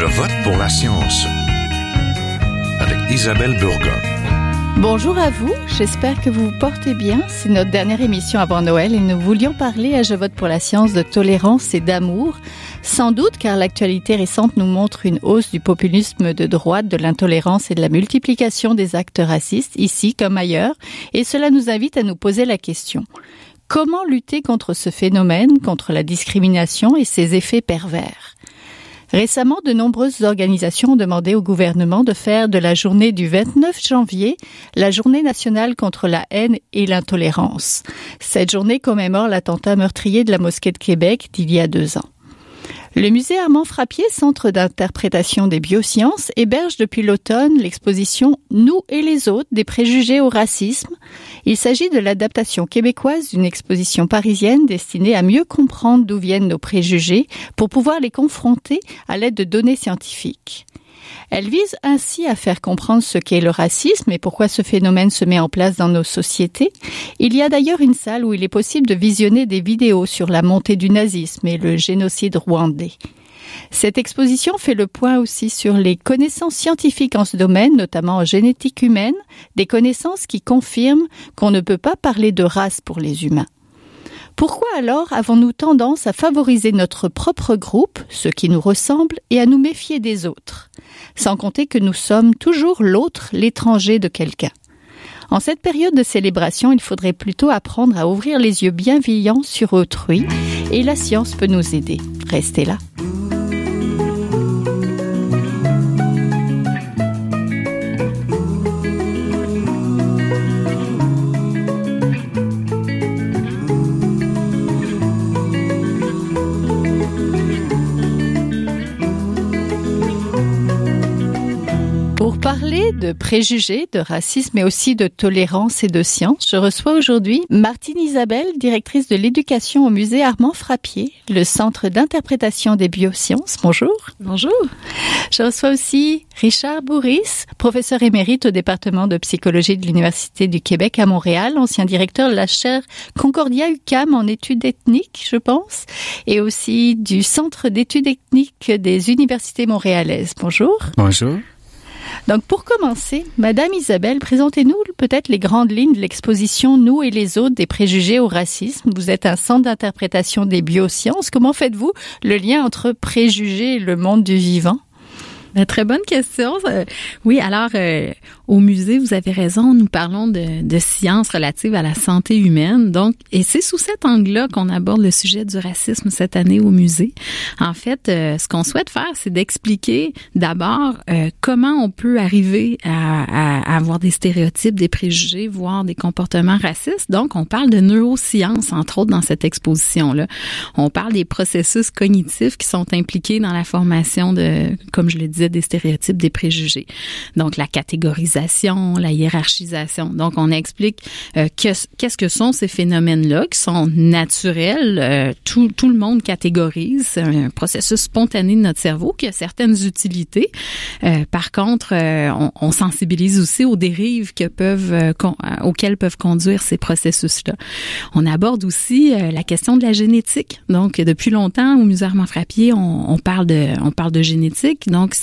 Je vote pour la science avec Isabelle Burgon. Bonjour à vous, j'espère que vous vous portez bien. C'est notre dernière émission avant Noël et nous voulions parler à Je vote pour la science de tolérance et d'amour. Sans doute car l'actualité récente nous montre une hausse du populisme de droite, de l'intolérance et de la multiplication des actes racistes, ici comme ailleurs. Et cela nous invite à nous poser la question. Comment lutter contre ce phénomène, contre la discrimination et ses effets pervers ? Récemment, de nombreuses organisations ont demandé au gouvernement de faire de la journée du 29 janvier la journée nationale contre la haine et l'intolérance. Cette journée commémore l'attentat meurtrier de la mosquée de Québec d'il y a 2 ans. Le musée Armand Frappier, centre d'interprétation des biosciences, héberge depuis l'automne l'exposition « Nous et les autres, des préjugés au racisme ». Il s'agit de l'adaptation québécoise d'une exposition parisienne destinée à mieux comprendre d'où viennent nos préjugés pour pouvoir les confronter à l'aide de données scientifiques. Elle vise ainsi à faire comprendre ce qu'est le racisme et pourquoi ce phénomène se met en place dans nos sociétés. Il y a d'ailleurs une salle où il est possible de visionner des vidéos sur la montée du nazisme et le génocide rwandais. Cette exposition fait le point aussi sur les connaissances scientifiques en ce domaine, notamment en génétique humaine, des connaissances qui confirment qu'on ne peut pas parler de race pour les humains. Pourquoi alors avons-nous tendance à favoriser notre propre groupe, ceux qui nous ressemblent, et à nous méfier des autres ? Sans compter que nous sommes toujours l'autre, l'étranger de quelqu'un. En cette période de célébration, il faudrait plutôt apprendre à ouvrir les yeux bienveillants sur autrui, et la science peut nous aider. Restez là. Pour parler de préjugés, de racisme, mais aussi de tolérance et de science, je reçois aujourd'hui Martine Isabelle, directrice de l'éducation au musée Armand Frappier, le centre d'interprétation des biosciences. Bonjour. Bonjour. Je reçois aussi Richard Bourris, professeur émérite au département de psychologie de l'Université du Québec à Montréal, ancien directeur de la chaire Concordia UQAM en études ethniques, je pense, et aussi du centre d'études ethniques des universités montréalaises. Bonjour. Bonjour. Donc, pour commencer, Madame Isabelle, présentez-nous peut-être les grandes lignes de l'exposition « Nous et les autres, des préjugés au racisme ». Vous êtes un centre d'interprétation des biosciences. Comment faites-vous le lien entre préjugés et le monde du vivant? Très bonne question. Oui, alors, au musée, vous avez raison, nous parlons de sciences relatives à la santé humaine. Donc, et c'est sous cet angle-là qu'on aborde le sujet du racisme cette année au musée. En fait, ce qu'on souhaite faire, c'est d'expliquer d'abord comment on peut arriver à avoir des stéréotypes, des préjugés, voire des comportements racistes. Donc, on parle de neurosciences, entre autres, dans cette exposition-là. On parle des processus cognitifs qui sont impliqués dans la formation de, comme je le disais, des stéréotypes, des préjugés. Donc, la catégorisation, la hiérarchisation. Donc, on explique qu'est-ce que sont ces phénomènes-là qui sont naturels. Tout le monde catégorise. C'est un processus spontané de notre cerveau qui a certaines utilités. Par contre, on sensibilise aussi aux dérives auxquelles peuvent conduire ces processus-là. On aborde aussi la question de la génétique. Donc, depuis longtemps, au musée Armand Frappier, on parle de génétique. Donc,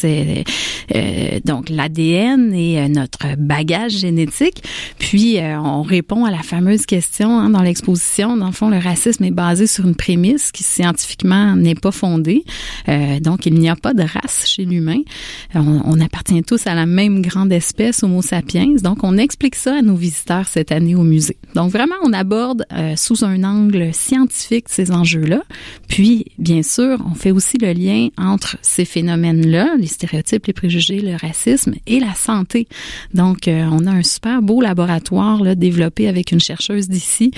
donc l'ADN et notre bagage génétique. Puis, on répond à la fameuse question dans l'exposition. Dans le fond, le racisme est basé sur une prémisse qui scientifiquement n'est pas fondée. Donc, il n'y a pas de race chez l'humain. On appartient tous à la même grande espèce, Homo sapiens. Donc, on explique ça à nos visiteurs cette année au musée. Donc, vraiment, on aborde sous un angle scientifique ces enjeux-là. Puis, bien sûr, on fait aussi le lien entre ces phénomènes-là, les stéréotypes, les préjugés, le racisme et la santé. Donc, on a un super beau laboratoire là, développé avec une chercheuse d'ici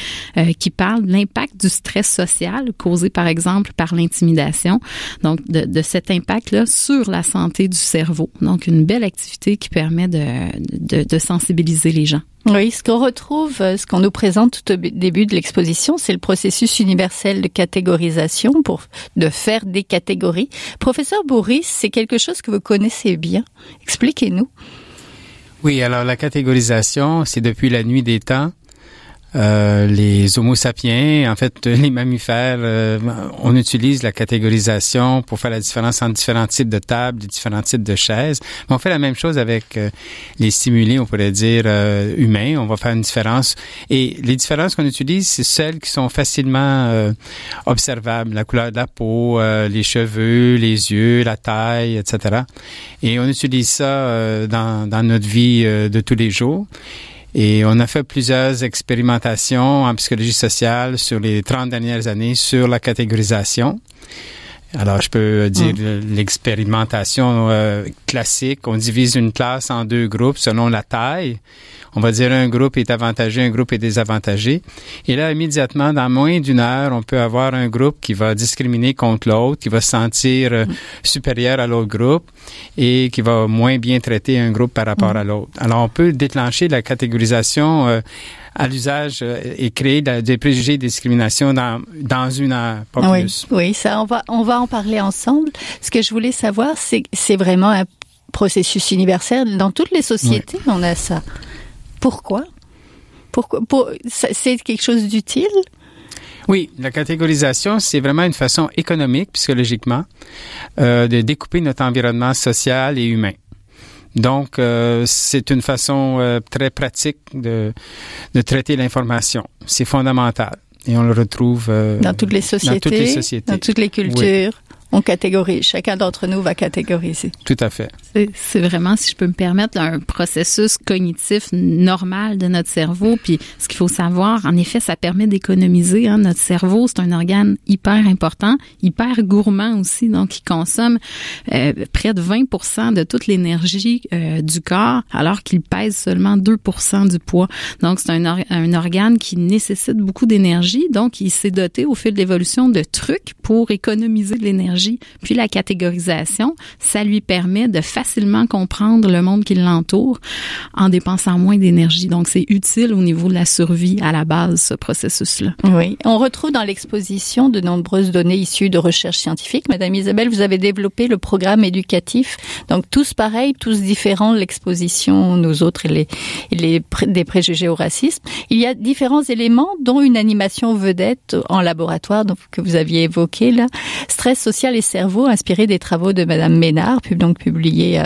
qui parle de l'impact du stress social causé, par exemple, par l'intimidation. Donc, de cet impact-là sur la santé du cerveau. Donc, une belle activité qui permet de sensibiliser les gens. Oui, ce qu'on retrouve, ce qu'on nous présente tout au début de l'exposition, c'est le processus universel de catégorisation de faire des catégories. Professeur Bourris, c'est quelque chose que vous connaissez bien. Expliquez-nous. Oui, alors la catégorisation, c'est depuis la nuit des temps. les Homo sapiens, en fait, les mammifères, on utilise la catégorisation pour faire la différence entre différents types de tables, différents types de chaises. Mais on fait la même chose avec les stimuli, on pourrait dire, humains. On va faire une différence. Et les différences qu'on utilise, c'est celles qui sont facilement observables. La couleur de la peau, les cheveux, les yeux, la taille, etc. Et on utilise ça dans notre vie de tous les jours. Et on a fait plusieurs expérimentations en psychologie sociale sur les 30 dernières années sur la catégorisation. Alors, je peux dire l'expérimentation classique. On divise une classe en 2 groupes selon la taille. On va dire un groupe est avantagé, un groupe est désavantagé. Et là, immédiatement, dans moins d'1 heure, on peut avoir un groupe qui va discriminer contre l'autre, qui va se sentir supérieur à l'autre groupe et qui va moins bien traiter un groupe par rapport à l'autre. Alors, on peut déclencher la catégorisation à l'usage et créer des préjugés de discrimination dans 1 heure, pas plus. Oui, ça, on va en parler ensemble. Ce que je voulais savoir, c'est vraiment un processus universel. Dans toutes les sociétés, on a ça. Pourquoi? C'est quelque chose d'utile? Oui, la catégorisation, c'est vraiment une façon économique, psychologiquement, de découper notre environnement social et humain. Donc, c'est une façon très pratique de traiter l'information. C'est fondamental. Et on le retrouve dans toutes les sociétés, dans toutes les cultures. Oui. On catégorise. Chacun d'entre nous va catégoriser. Tout à fait. C'est vraiment, si je peux me permettre, un processus cognitif normal de notre cerveau. Puis, ce qu'il faut savoir, en effet, ça permet d'économiser. Notre cerveau, c'est un organe hyper important, hyper gourmand aussi. Donc, il consomme près de 20% de toute l'énergie du corps, alors qu'il pèse seulement 2% du poids. Donc, c'est un organe qui nécessite beaucoup d'énergie. Donc, il s'est doté au fil de l'évolution de trucs pour économiser de l'énergie. Puis la catégorisation, ça lui permet de facilement comprendre le monde qui l'entoure en dépensant moins d'énergie. Donc, c'est utile au niveau de la survie à la base, ce processus-là. Oui. On retrouve dans l'exposition de nombreuses données issues de recherches scientifiques. Madame Isabelle, vous avez développé le programme éducatif. Donc, tous pareils, tous différents, l'exposition, nous autres, et des préjugés au racisme. Il y a différents éléments, dont une animation vedette en laboratoire, donc, que vous aviez évoqué là. Stress social et cerveau, inspiré des travaux de Madame Ménard, donc publié,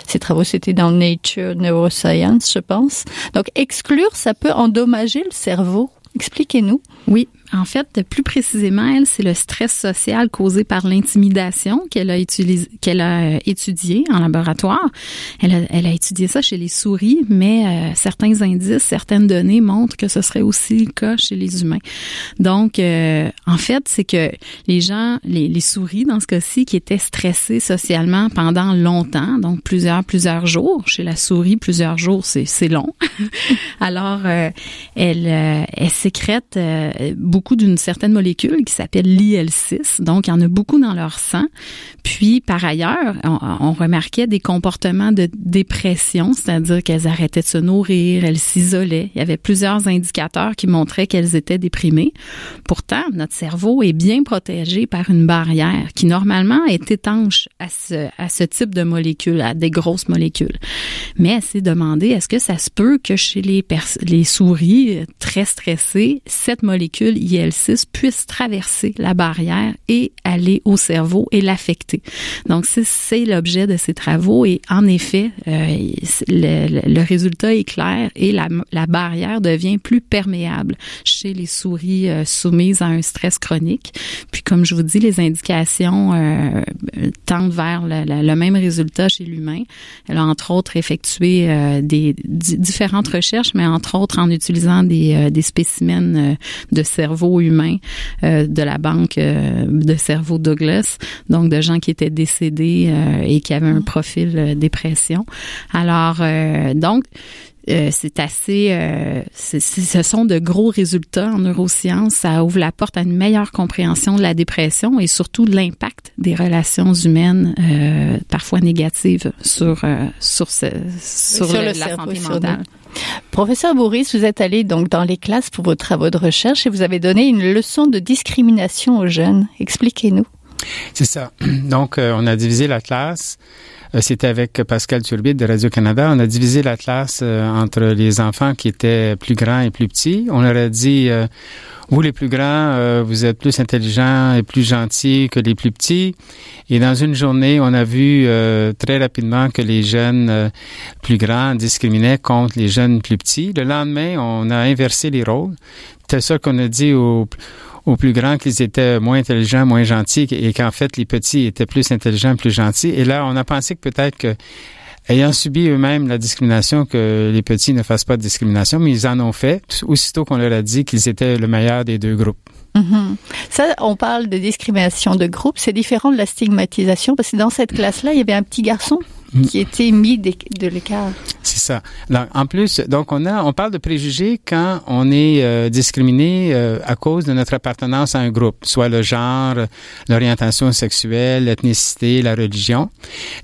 ces travaux, c'était dans Nature Neuroscience, je pense. Donc, exclure, ça peut endommager le cerveau. Expliquez-nous. Oui. En fait, plus précisément, elle, c'est le stress social causé par l'intimidation qu'elle a étudié en laboratoire. Elle a étudié ça chez les souris, mais certains indices, certaines données montrent que ce serait aussi le cas chez les humains. Donc, en fait, c'est que les gens, les souris, dans ce cas-ci, qui étaient stressés socialement pendant longtemps, donc plusieurs jours. Chez la souris, plusieurs jours, c'est long. Alors, elle sécrète beaucoup d'une certaine molécule qui s'appelle l'IL-6. Donc, il y en a beaucoup dans leur sang. Puis, par ailleurs, on remarquait des comportements de dépression, c'est-à-dire qu'elles arrêtaient de se nourrir, elles s'isolaient. Il y avait plusieurs indicateurs qui montraient qu'elles étaient déprimées. Pourtant, notre cerveau est bien protégé par une barrière qui, normalement, est étanche à ce type de molécules, à des grosses molécules. Mais elle s'est demandé, est-ce que ça se peut que chez les souris très stressées, cette molécule IL-6 puisse traverser la barrière et aller au cerveau et l'affecter. Donc, c'est l'objet de ces travaux et en effet, le résultat est clair et la barrière devient plus perméable chez les souris soumises à un stress chronique. Puis, comme je vous dis, les indications tendent vers le même résultat chez l'humain. Elle a entre autres effectué différentes recherches, mais entre autres en utilisant des spécimens de cerveau humain de la banque de cerveau Douglas, donc de gens qui étaient décédés et qui avaient un profil dépression. Alors, donc, c'est assez, ce sont de gros résultats en neurosciences. Ça ouvre la porte à une meilleure compréhension de la dépression et surtout de l'impact des relations humaines, parfois négatives sur la santé mentale. Professeur Bourris, vous êtes allé donc dans les classes pour vos travaux de recherche et vous avez donné une leçon de discrimination aux jeunes. Expliquez-nous. C'est ça. Donc, on a divisé la classe. C'était avec Pascal Turbide de Radio-Canada. On a divisé la classe entre les enfants qui étaient plus grands et plus petits. On leur a dit, vous les plus grands, vous êtes plus intelligents et plus gentils que les plus petits. Et dans une journée, on a vu très rapidement que les jeunes plus grands discriminaient contre les jeunes plus petits. Le lendemain, on a inversé les rôles. C'est ça qu'on a dit aux plus grands qu'ils étaient moins intelligents, moins gentils et qu'en fait, les petits étaient plus intelligents, plus gentils. Et là, on a pensé que peut-être que, ayant subi eux-mêmes la discrimination, que les petits ne fassent pas de discrimination, mais ils en ont fait, aussitôt qu'on leur a dit qu'ils étaient le meilleur des deux groupes. Mm-hmm. Ça, on parle de discrimination de groupe. C'est différent de la stigmatisation parce que dans cette classe-là, il y avait un petit garçon qui était mis de l'écart. C'est ça. Alors, en plus, donc on parle de préjugés quand on est discriminé à cause de notre appartenance à un groupe, soit le genre, l'orientation sexuelle, l'ethnicité, la religion.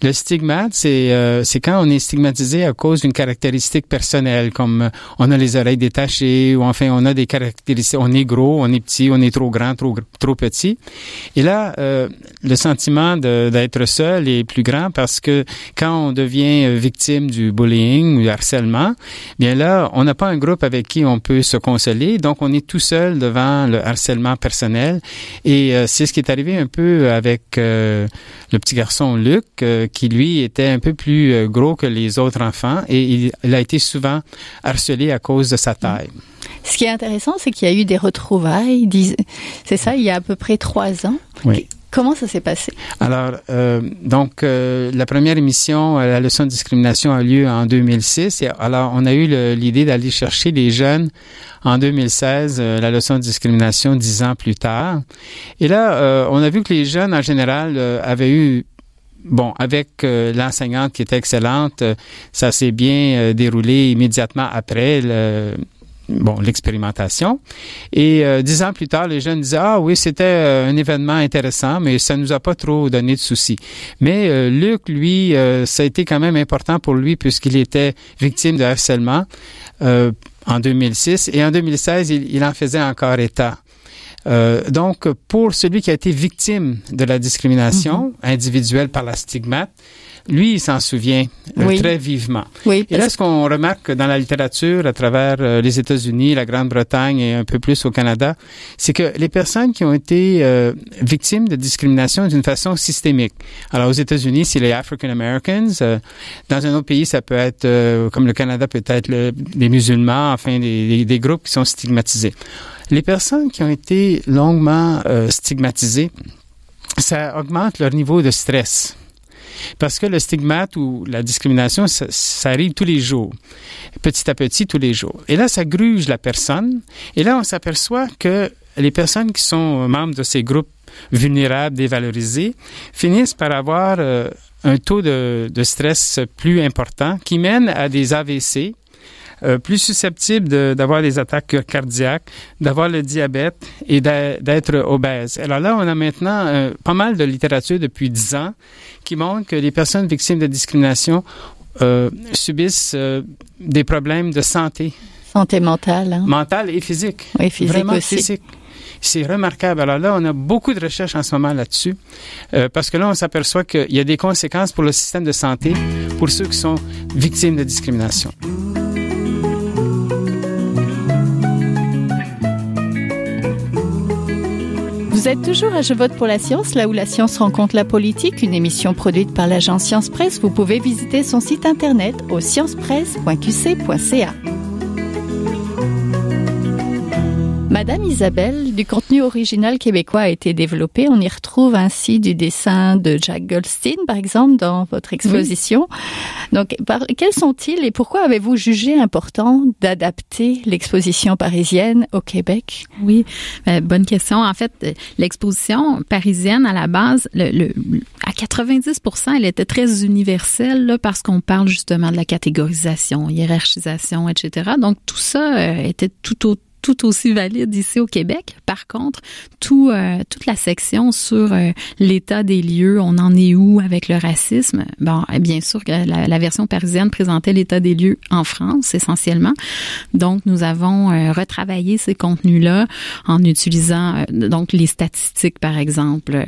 Le stigmate, c'est quand on est stigmatisé à cause d'une caractéristique personnelle, comme on a les oreilles détachées, ou enfin on a des caractéristiques, on est gros, on est petit, on est trop grand, trop petit. Et là, le sentiment d'être seul est plus grand parce que quand on devient victime du bullying ou du harcèlement, bien là, on n'a pas un groupe avec qui on peut se consoler, donc on est tout seul devant le harcèlement personnel. Et c'est ce qui est arrivé un peu avec le petit garçon Luc, qui lui était un peu plus gros que les autres enfants et il a été souvent harcelé à cause de sa taille. Ce qui est intéressant, c'est qu'il y a eu des retrouvailles, c'est ça, il y a à peu près 3 ans. Oui. Comment ça s'est passé? Alors, la première émission, la leçon de discrimination a lieu en 2006. Et alors, on a eu l'idée d'aller chercher les jeunes en 2016, la leçon de discrimination 10 ans plus tard. Et là, on a vu que les jeunes, en général, avaient eu avec l'enseignante qui était excellente, ça s'est bien déroulé immédiatement après l'expérimentation. Et 10 ans plus tard, les jeunes disaient, ah oui, c'était un événement intéressant, mais ça nous a pas trop donné de soucis. Mais Luc, lui, ça a été quand même important pour lui puisqu'il était victime de harcèlement en 2006 et en 2016, il en faisait encore état. Donc, pour celui qui a été victime de la discrimination individuelle par la stigmate, lui, il s'en souvient très vivement. Oui, et là, ce qu'on remarque dans la littérature à travers les États-Unis, la Grande-Bretagne et un peu plus au Canada, c'est que les personnes qui ont été victimes de discrimination d'une façon systémique. Alors, aux États-Unis, c'est les African Americans. Dans un autre pays, ça peut être, comme le Canada, peut-être les musulmans, enfin, des groupes qui sont stigmatisés. Les personnes qui ont été longuement stigmatisées, ça augmente leur niveau de stress. Parce que le stigmate ou la discrimination, ça arrive tous les jours, petit à petit, tous les jours. Et là, ça gruge la personne. Et là, on s'aperçoit que les personnes qui sont membres de ces groupes vulnérables, dévalorisés, finissent par avoir un taux de stress plus important qui mène à des AVC, plus susceptibles d'avoir des attaques cardiaques, d'avoir le diabète et d'être obèses. Alors là, on a maintenant pas mal de littérature depuis 10 ans qui montre que les personnes victimes de discrimination subissent des problèmes de santé. Santé mentale. Hein? Mentale et physique. Oui, physique vraiment aussi. Physique. C'est remarquable. Alors là, on a beaucoup de recherches en ce moment là-dessus parce que là, on s'aperçoit qu'il y a des conséquences pour le système de santé pour ceux qui sont victimes de discrimination. Vous êtes toujours à Je vote pour la science, là où la science rencontre la politique, une émission produite par l'agence Science Presse. Vous pouvez visiter son site internet au sciencepresse.qc.ca. Madame Isabelle, du contenu original québécois a été développé. On y retrouve ainsi du dessin de Jack Goldstein, par exemple, dans votre exposition. Oui. Donc, quels sont-ils et pourquoi avez-vous jugé important d'adapter l'exposition parisienne au Québec? Oui, bonne question. En fait, l'exposition parisienne, à la base, à 90%, elle était très universelle là, parce qu'on parle justement de la catégorisation, hiérarchisation, etc. Donc, tout ça était tout tout aussi valide ici au Québec. Par contre, toute la section sur l'état des lieux, on en est où avec le racisme? Bon, bien sûr que la version parisienne présentait l'état des lieux en France, essentiellement. Donc, nous avons retravaillé ces contenus-là en utilisant donc les statistiques, par exemple.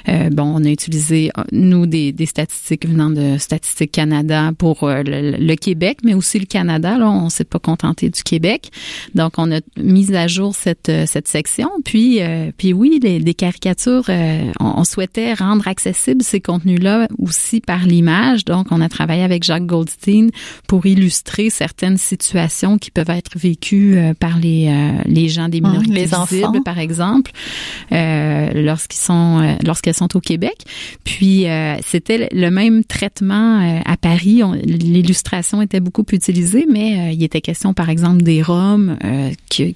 On a utilisé, nous, des statistiques venant de Statistique Canada pour le Québec, mais aussi le Canada. Là, on s'est pas contenté du Québec. Donc, on a mis à jour cette section. Puis oui, des caricatures, on souhaitait rendre accessibles ces contenus-là aussi par l'image. Donc, on a travaillé avec Jacques Goldstein pour illustrer certaines situations qui peuvent être vécues par les gens des minorités les visibles, enfants, par exemple, lorsqu'elles sont au Québec. Puis, c'était le même traitement à Paris. L'illustration était beaucoup utilisée, mais il était question, par exemple, des Roms qui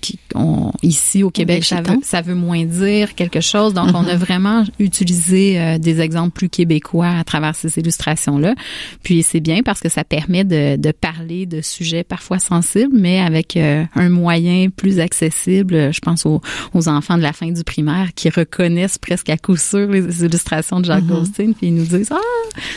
ici au Québec, ça veut moins dire quelque chose. Donc, on a vraiment utilisé des exemples plus québécois à travers ces illustrations-là. Puis, c'est bien parce que ça permet de parler de sujets parfois sensibles, mais avec un moyen plus accessible. Je pense aux enfants de la fin du primaire qui reconnaissent presque à coup sûr les illustrations de Jacques Goldstein, puis ils nous disent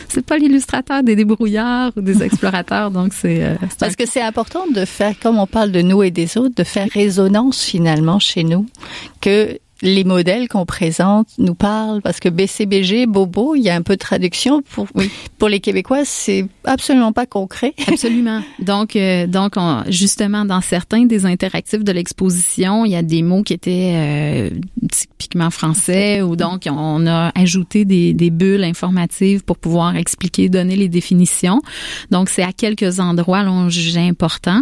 c'est pas l'illustrateur des débrouillards ou des explorateurs. Donc c'est parce que c'est important de faire, comme on parle de nous et des autres, de faire résonance finalement chez nous, que les modèles qu'on présente nous parlent, parce que BCBG, Bobo, il y a un peu de traduction pour les Québécois, c'est absolument pas concret. Absolument. Donc justement, dans certains des interactifs de l'exposition, il y a des mots qui étaient typiquement français, ou donc on a ajouté des bulles informatives pour pouvoir expliquer, donner les définitions. Donc c'est à quelques endroits là on jugeait important.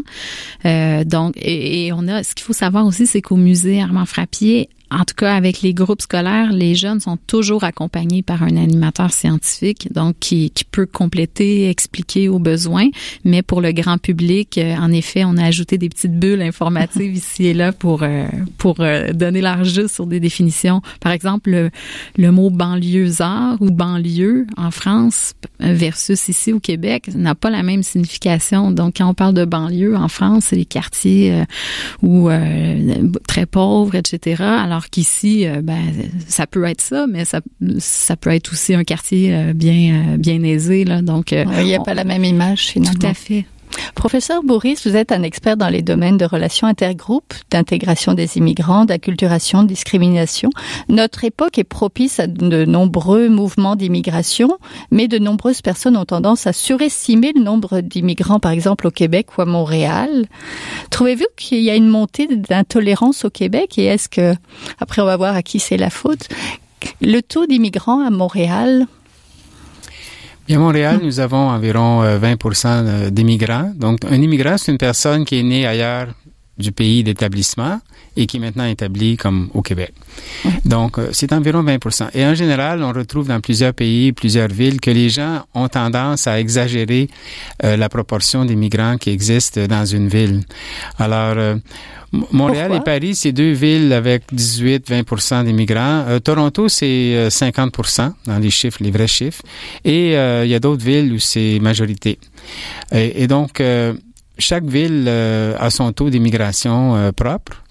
Donc et on a, ce qu'il faut savoir aussi, c'est qu'au musée Armand-Frappier, en tout cas, avec les groupes scolaires, les jeunes sont toujours accompagnés par un animateur scientifique, donc qui peut compléter, expliquer aux besoins. Mais pour le grand public, en effet, on a ajouté des petites bulles informatives ici et là pour donner leur juste sur des définitions. Par exemple, le mot banlieusard ou banlieue en France versus ici au Québec n'a pas la même signification. Donc, quand on parle de banlieue en France, c'est les quartiers où très pauvres, etc. Alors qu'ici, ça peut être ça, mais ça peut être aussi un quartier bien aisé, là. Donc, il n'y a pas la même image finalement. Tout à fait. Professeur Bourris, vous êtes un expert dans les domaines de relations intergroupes, d'intégration des immigrants, d'acculturation, de discrimination. Notre époque est propice à de nombreux mouvements d'immigration, mais de nombreuses personnes ont tendance à surestimer le nombre d'immigrants, par exemple au Québec ou à Montréal. Trouvez-vous qu'il y a une montée d'intolérance au Québec, et est-ce que, après on va voir à qui c'est la faute, le taux d'immigrants à Montréal? Bien, à Montréal, nous avons environ 20% d'immigrants. Donc, un immigrant, c'est une personne qui est née ailleurs du pays d'établissement et qui est maintenant établie comme au Québec. Donc, c'est environ 20%. Et en général, on retrouve dans plusieurs pays, plusieurs villes, que les gens ont tendance à exagérer la proportion d'immigrants qui existent dans une ville. Alors, Montréal Pourquoi? Et Paris, c'est deux villes avec 18-20% d'immigrants. Toronto, c'est 50% dans les chiffres, les vrais chiffres. Et il y a d'autres villes où c'est majorité. Et donc, chaque ville a son taux d'immigration propre.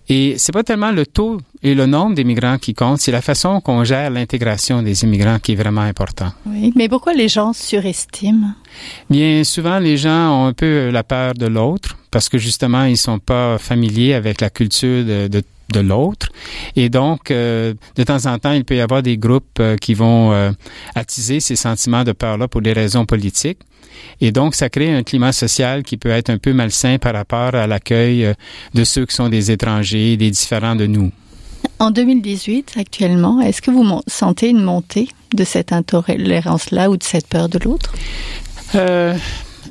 Et c'est pas tellement le taux et le nombre d'immigrants qui comptent, c'est la façon qu'on gère l'intégration des immigrants qui est vraiment important. Oui, mais pourquoi les gens surestiment? Bien souvent, les gens ont un peu la peur de l'autre parce que justement, ils sont pas familiers avec la culture de l'autre. Et donc, de temps en temps, il peut y avoir des groupes qui vont attiser ces sentiments de peur-là pour des raisons politiques. Et donc, ça crée un climat social qui peut être un peu malsain par rapport à l'accueil de ceux qui sont des étrangers, des différents de nous. En 2018, actuellement, est-ce que vous sentez une montée de cette intolérance-là ou de cette peur de l'autre?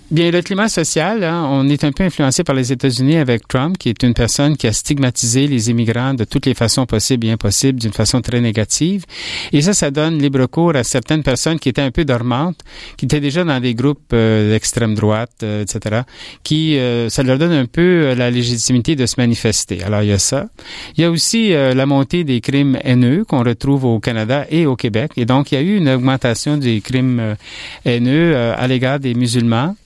Bien, le climat social, on est un peu influencé par les États-Unis avec Trump, qui est une personne qui a stigmatisé les immigrants de toutes les façons possibles et impossibles, d'une façon très négative. Et ça donne libre cours à certaines personnes qui étaient un peu dormantes, qui étaient déjà dans des groupes d'extrême droite, etc., qui, ça leur donne un peu la légitimité de se manifester. Alors, il y a ça. Il y a aussi la montée des crimes haineux qu'on retrouve au Canada et au Québec. Et donc, il y a eu une augmentation des crimes haineux à l'égard des musulmans.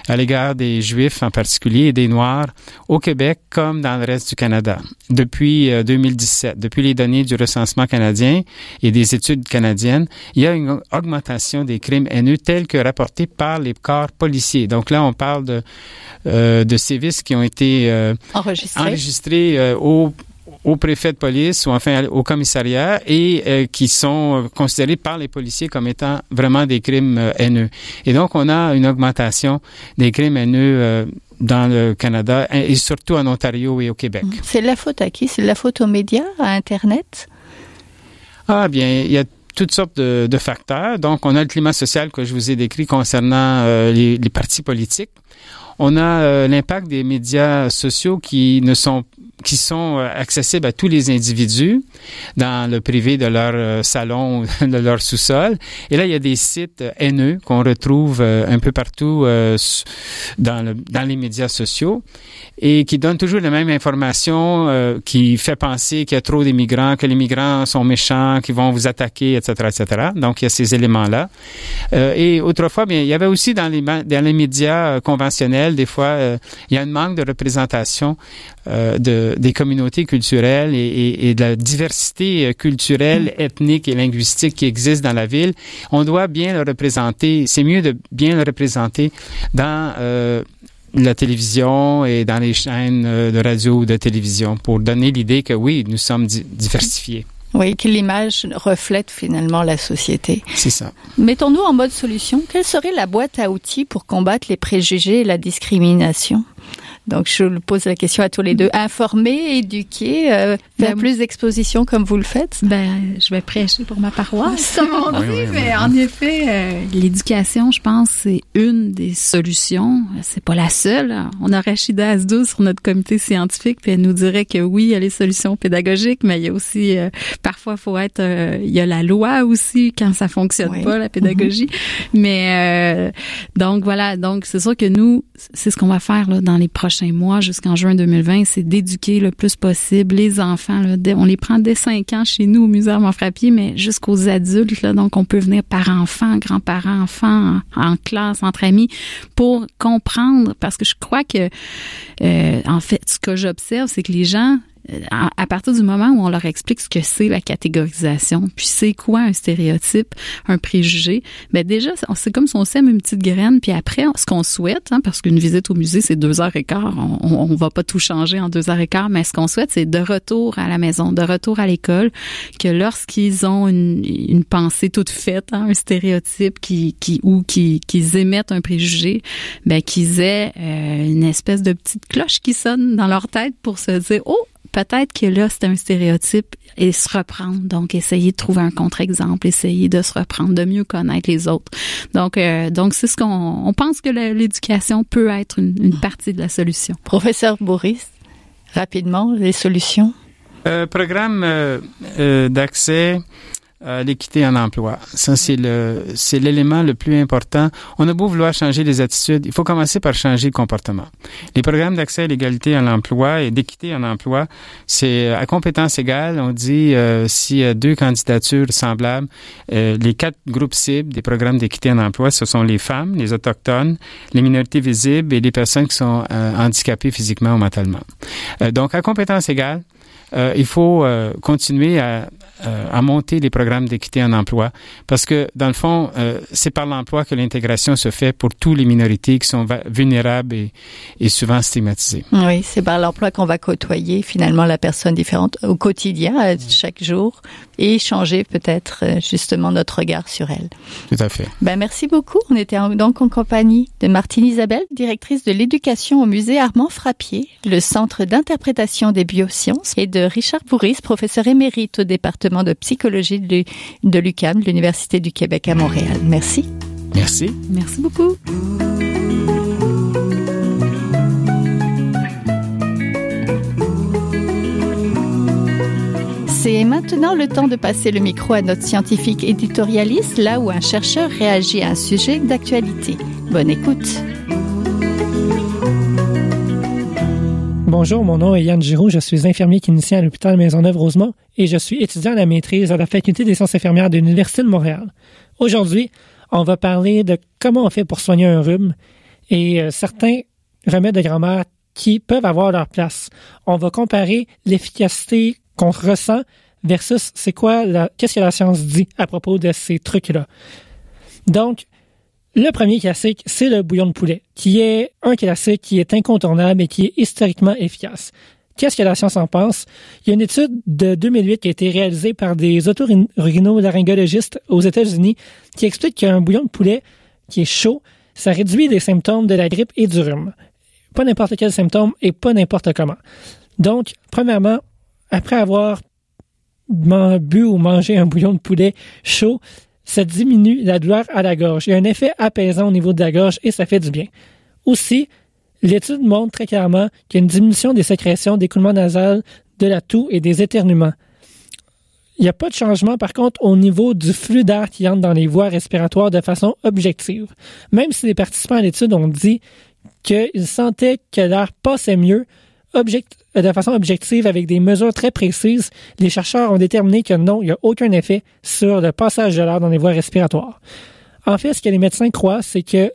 à l'égard des Juifs en particulier et des Noirs au Québec comme dans le reste du Canada. Depuis 2017, depuis les données du recensement canadien et des études canadiennes, il y a une augmentation des crimes haineux tels que rapportés par les corps policiers. Donc là, on parle de sévices qui ont été enregistrés au préfet de police ou enfin au commissariat et qui sont considérés par les policiers comme étant vraiment des crimes haineux. Et donc, on a une augmentation des crimes haineux dans le Canada et surtout en Ontario et au Québec. C'est de la faute à qui? C'est de la faute aux médias, à Internet? Ah bien, il y a toutes sortes de facteurs. Donc, on a le climat social que je vous ai décrit concernant les partis politiques. On a l'impact des médias sociaux qui sont accessibles à tous les individus dans le privé de leur salon ou de leur sous-sol. Et là, il y a des sites haineux qu'on retrouve un peu partout dans les médias sociaux et qui donnent toujours la même information qui fait penser qu'il y a trop d'immigrants, que les migrants sont méchants, qu'ils vont vous attaquer, etc., etc. Donc, il y a ces éléments-là. Et autrefois, bien, il y avait aussi dans les médias conventionnels, des fois, il y a un manque de représentation des communautés culturelles et de la diversité culturelle, ethnique et linguistique qui existe dans la ville. On doit bien le représenter. C'est mieux de bien le représenter dans la télévision et dans les chaînes de radio ou de télévision pour donner l'idée que oui, nous sommes diversifiés. Oui, que l'image reflète finalement la société. C'est ça. Mettons-nous en mode solution. Quelle serait la boîte à outils pour combattre les préjugés et la discrimination? Donc, je vous pose la question à tous les deux. Informer, éduquer, faire plus d'expositions comme vous le faites? Je vais prêcher pour ma paroisse, comme on dit. Mais en effet, l'éducation, je pense, c'est une des solutions. C'est pas la seule. On a Rachida Asdou sur notre comité scientifique, puis elle nous dirait que oui, il y a les solutions pédagogiques, mais il y a aussi, parfois, il y a la loi aussi quand ça fonctionne pas, la pédagogie. Mais, donc voilà. Donc, c'est sûr que nous, c'est ce qu'on va faire, là, dans les prochains mois jusqu'en juin 2020, c'est d'éduquer le plus possible les enfants. Là, on les prend dès 5 ans chez nous au musée Armand Frappier, mais jusqu'aux adultes. Là, donc, on peut venir parents-enfants, grands-parents, enfants, en classe, entre amis, pour comprendre. Parce que je crois que, en fait, ce que j'observe, c'est que les gens, à partir du moment où on leur explique ce que c'est la catégorisation, puis c'est quoi un stéréotype, un préjugé, ben déjà, c'est comme si on sème une petite graine, puis après, ce qu'on souhaite, parce qu'une visite au musée, c'est 2h15, on va pas tout changer en 2h15, mais ce qu'on souhaite, c'est de retour à la maison, de retour à l'école, que lorsqu'ils ont une pensée toute faite, un stéréotype qu'ils émettent un préjugé, ben qu'ils aient une espèce de petite cloche qui sonne dans leur tête pour se dire, oh, peut-être que là, c'est un stéréotype et se reprendre. Donc, essayer de trouver un contre-exemple, essayer de se reprendre, de mieux connaître les autres. Donc c'est ce qu'on pense que l'éducation peut être une partie de la solution. Professeur Bourris, rapidement, les solutions? Programme d'accès à l'équité en emploi. Ça, c'est l'élément le plus important. On a beau vouloir changer les attitudes, il faut commencer par changer le comportement. Les programmes d'accès à l'égalité en emploi et d'équité en emploi, c'est à compétences égales. On dit s'il y a 2 candidatures semblables, les 4 groupes cibles des programmes d'équité en emploi, ce sont les femmes, les autochtones, les minorités visibles et les personnes qui sont handicapées physiquement ou mentalement. Donc, à compétences égales, il faut continuer à monter les programmes d'équité en emploi parce que, dans le fond, c'est par l'emploi que l'intégration se fait pour toutes les minorités qui sont vulnérables et souvent stigmatisées. Oui, c'est par l'emploi qu'on va côtoyer finalement la personne différente au quotidien, chaque jour, et changer peut-être justement notre regard sur elle. Tout à fait. Merci beaucoup. On était donc en compagnie de Martine Isabelle, directrice de l'éducation au musée Armand Frappier, le Centre d'interprétation des biosciences, et de Richard Bourris, professeur émérite au département de psychologie de l'UQAM, l'Université du Québec à Montréal. Merci. Merci. Merci beaucoup. C'est maintenant le temps de passer le micro à notre scientifique éditorialiste, là où un chercheur réagit à un sujet d'actualité. Bonne écoute. Bonjour, mon nom est Yann Giroux, je suis infirmier clinicien à l'hôpital Maisonneuve-Rosemont et je suis étudiant à la maîtrise à la Faculté des sciences infirmières de l'Université de Montréal. Aujourd'hui, on va parler de comment on fait pour soigner un rhume et certains remèdes de grand-mère qui peuvent avoir leur place. On va comparer l'efficacité qu'on ressent versus qu'est-ce que la science dit à propos de ces trucs-là. Donc, le premier classique, c'est le bouillon de poulet, qui est un classique qui est incontournable et qui est historiquement efficace. Qu'est-ce que la science en pense? Il y a une étude de 2008 qui a été réalisée par des otorhinolaryngologistes aux États-Unis qui explique qu'un bouillon de poulet qui est chaud, ça réduit les symptômes de la grippe et du rhume. Pas n'importe quel symptôme et pas n'importe comment. Donc, premièrement, après avoir bu ou mangé un bouillon de poulet chaud, ça diminue la douleur à la gorge. Il y a un effet apaisant au niveau de la gorge et ça fait du bien. Aussi, l'étude montre très clairement qu'il y a une diminution des sécrétions, d'écoulement nasal, de la toux et des éternuements. Il n'y a pas de changement, par contre, au niveau du flux d'air qui entre dans les voies respiratoires de façon objective. Même si les participants à l'étude ont dit qu'ils sentaient que l'air passait mieux de façon objective avec des mesures très précises, les chercheurs ont déterminé que non, il n'y a aucun effet sur le passage de l'air dans les voies respiratoires. En fait, ce que les médecins croient, c'est que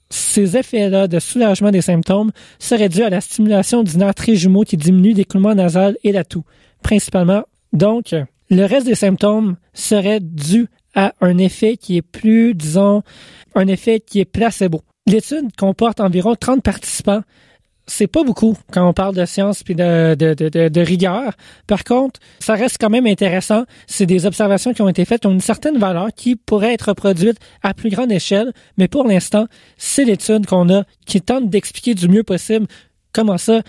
ces effets-là de soulagement des symptômes seraient dus à la stimulation du nerf trijumeau qui diminue l'écoulement nasal et la toux, principalement. Donc, le reste des symptômes serait dû à un effet qui est plus, disons, un effet qui est placebo. L'étude comporte environ 30 participants. C'est pas beaucoup quand on parle de science puis de rigueur. Par contre, ça reste quand même intéressant. C'est des observations qui ont été faites, qui ont une certaine valeur, qui pourraient être reproduites à plus grande échelle. Mais pour l'instant, c'est l'étude qu'on a qui tente d'expliquer du mieux possible comment ça,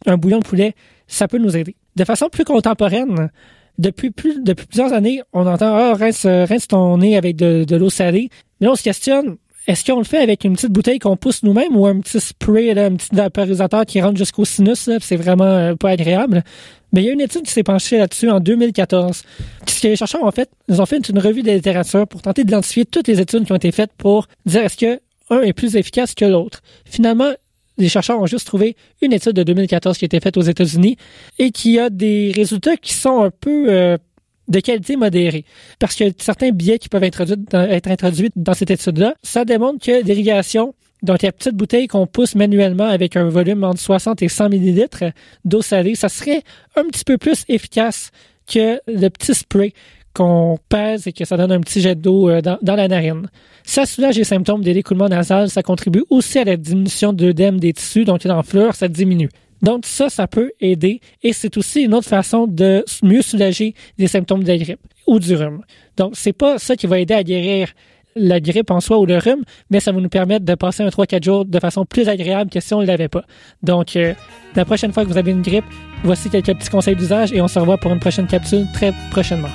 un bouillon de poulet, ça peut nous aider. De façon plus contemporaine, depuis plusieurs années, on entend « rince ton nez avec de l'eau salée ». Mais là, on se questionne, est-ce qu'on le fait avec une petite bouteille qu'on pousse nous-mêmes ou un petit spray, là, un petit vaporisateur qui rentre jusqu'au sinus, là, c'est vraiment pas agréable. Mais il y a une étude qui s'est penchée là-dessus en 2014. Ce que les chercheurs ont fait, ils ont fait une revue de littérature pour tenter d'identifier toutes les études qui ont été faites pour dire est-ce que un est plus efficace que l'autre. Finalement, les chercheurs ont juste trouvé une étude de 2014 qui a été faite aux États-Unis et qui a des résultats qui sont un peu de qualité modérée. Parce que certains biais qui peuvent être introduits dans cette étude-là, ça démontre que l'irrigation, donc la petite bouteille qu'on pousse manuellement avec un volume entre 60 et 100 millilitres d'eau salée, ça serait un petit peu plus efficace que le petit spray qu'on pèse et que ça donne un petit jet d'eau dans la narine. Ça soulage les symptômes de l'écoulement nasal, ça contribue aussi à la diminution d'œdème des tissus, donc l'enflure, ça diminue. Donc ça peut aider et c'est aussi une autre façon de mieux soulager les symptômes de la grippe ou du rhume. Donc c'est pas ça qui va aider à guérir la grippe en soi ou le rhume, mais ça va nous permettre de passer un 3-4 jours de façon plus agréable que si on ne l'avait pas. Donc la prochaine fois que vous avez une grippe, voici quelques petits conseils d'usage et on se revoit pour une prochaine capsule très prochainement.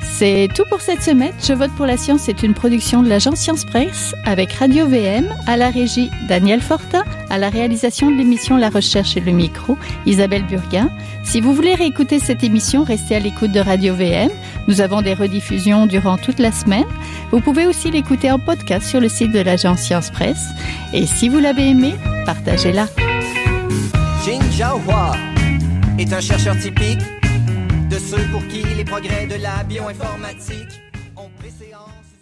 C'est tout pour cette semaine. Je vote pour la science est une production de l'agence Science Presse avec Radio VM, à la régie Daniel Fortin, à la réalisation de l'émission La Recherche et le micro, Isabelle Burguin. Si vous voulez réécouter cette émission, restez à l'écoute de Radio VM. Nous avons des rediffusions durant toute la semaine. Vous pouvez aussi l'écouter en podcast sur le site de l'agence Science Presse. Et si vous l'avez aimé, partagez-la. Jin Jiahua est un chercheur typique de ceux pour qui les progrès de la bioinformatique ont préséance.